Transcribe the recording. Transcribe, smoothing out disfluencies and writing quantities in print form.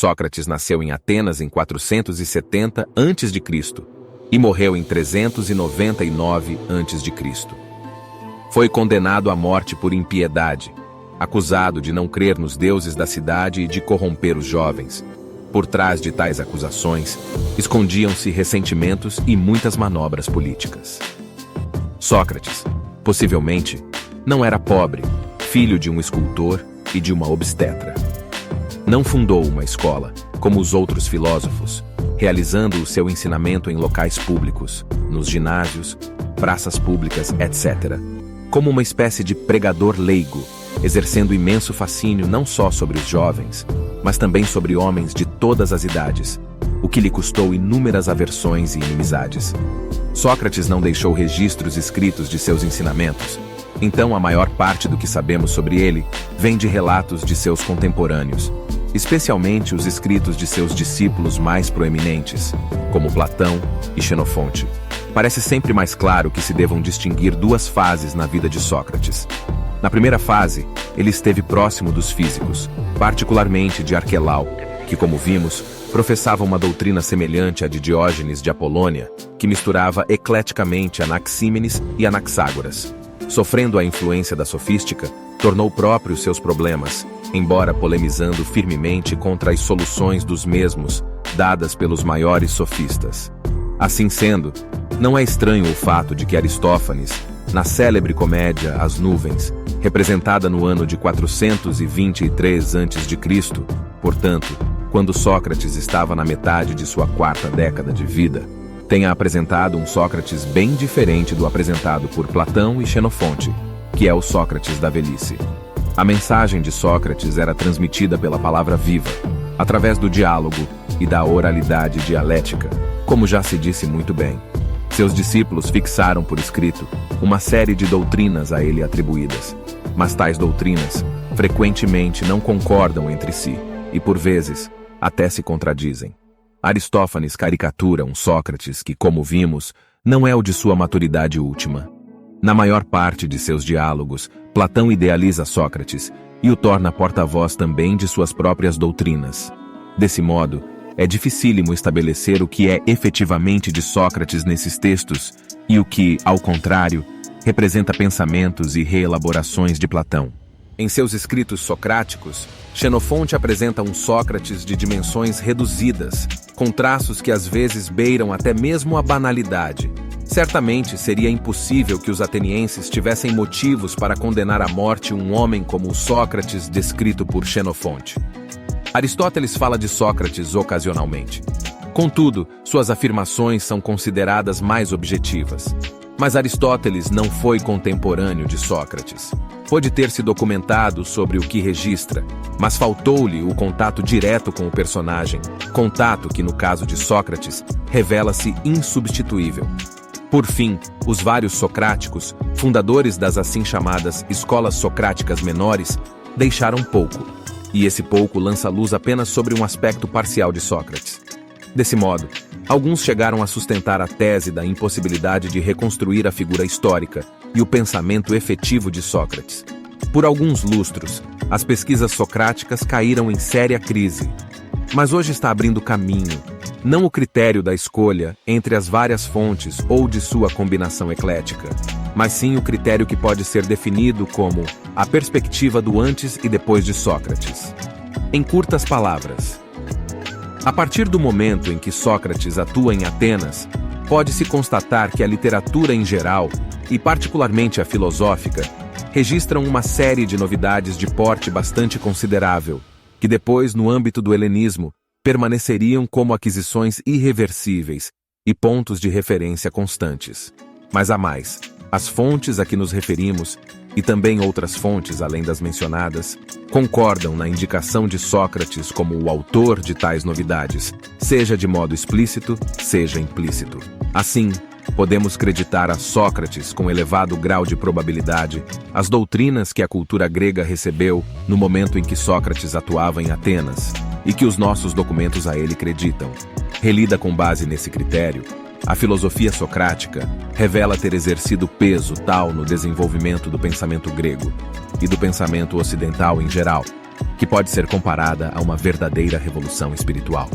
Sócrates nasceu em Atenas em 470 a.C. e morreu em 399 a.C. Foi condenado à morte por impiedade, acusado de não crer nos deuses da cidade e de corromper os jovens. Por trás de tais acusações, escondiam-se ressentimentos e muitas manobras políticas. Sócrates, possivelmente, não era pobre, filho de um escultor e de uma obstetra. Não fundou uma escola, como os outros filósofos, realizando o seu ensinamento em locais públicos, nos ginásios, praças públicas, etc., como uma espécie de pregador leigo, exercendo imenso fascínio não só sobre os jovens, mas também sobre homens de todas as idades, o que lhe custou inúmeras aversões e inimizades. Sócrates não deixou registros escritos de seus ensinamentos, então a maior parte do que sabemos sobre ele vem de relatos de seus contemporâneos, especialmente os escritos de seus discípulos mais proeminentes, como Platão e Xenofonte. Parece sempre mais claro que se devam distinguir duas fases na vida de Sócrates. Na primeira fase, ele esteve próximo dos físicos, particularmente de Arquelau, que, como vimos, professava uma doutrina semelhante à de Diógenes de Apolônia, que misturava ecleticamente Anaxímenes e Anaxágoras. Sofrendo a influência da sofística, tornou próprios seus problemas, embora polemizando firmemente contra as soluções dos mesmos, dadas pelos maiores sofistas. Assim sendo, não é estranho o fato de que Aristófanes, na célebre comédia As Nuvens, representada no ano de 423 a.C., portanto, quando Sócrates estava na metade de sua quarta década de vida, tenha apresentado um Sócrates bem diferente do apresentado por Platão e Xenofonte, que é o Sócrates da velhice. A mensagem de Sócrates era transmitida pela palavra viva, através do diálogo e da oralidade dialética, como já se disse muito bem. Seus discípulos fixaram por escrito uma série de doutrinas a ele atribuídas, mas tais doutrinas frequentemente não concordam entre si e, por vezes, até se contradizem. Aristófanes caricatura um Sócrates que, como vimos, não é o de sua maturidade última. Na maior parte de seus diálogos, Platão idealiza Sócrates e o torna porta-voz também de suas próprias doutrinas. Desse modo, é dificílimo estabelecer o que é efetivamente de Sócrates nesses textos e o que, ao contrário, representa pensamentos e reelaborações de Platão. Em seus escritos socráticos, Xenofonte apresenta um Sócrates de dimensões reduzidas, com traços que às vezes beiram até mesmo a banalidade. Certamente seria impossível que os atenienses tivessem motivos para condenar à morte um homem como o Sócrates descrito por Xenofonte. Aristóteles fala de Sócrates ocasionalmente. Contudo, suas afirmações são consideradas mais objetivas. Mas Aristóteles não foi contemporâneo de Sócrates. Pode ter se documentado sobre o que registra, mas faltou-lhe o contato direto com o personagem, contato que, no caso de Sócrates, revela-se insubstituível. Por fim, os vários socráticos, fundadores das assim chamadas escolas socráticas menores, deixaram pouco, e esse pouco lança luz apenas sobre um aspecto parcial de Sócrates. Desse modo, alguns chegaram a sustentar a tese da impossibilidade de reconstruir a figura histórica e o pensamento efetivo de Sócrates. Por alguns lustros, as pesquisas socráticas caíram em séria crise. Mas hoje está abrindo caminho, não o critério da escolha entre as várias fontes ou de sua combinação eclética, mas sim o critério que pode ser definido como a perspectiva do antes e depois de Sócrates. Em curtas palavras, a partir do momento em que Sócrates atua em Atenas, pode-se constatar que a literatura em geral, e particularmente a filosófica, registram uma série de novidades de porte bastante considerável, que depois, no âmbito do helenismo, permaneceriam como aquisições irreversíveis e pontos de referência constantes. Mas há mais. As fontes a que nos referimos, e também outras fontes além das mencionadas, concordam na indicação de Sócrates como o autor de tais novidades, seja de modo explícito, seja implícito. Assim, podemos creditar a Sócrates com elevado grau de probabilidade as doutrinas que a cultura grega recebeu no momento em que Sócrates atuava em Atenas, e que os nossos documentos a ele creditam. Relida com base nesse critério, a filosofia socrática revela ter exercido peso tal no desenvolvimento do pensamento grego e do pensamento ocidental em geral, que pode ser comparada a uma verdadeira revolução espiritual.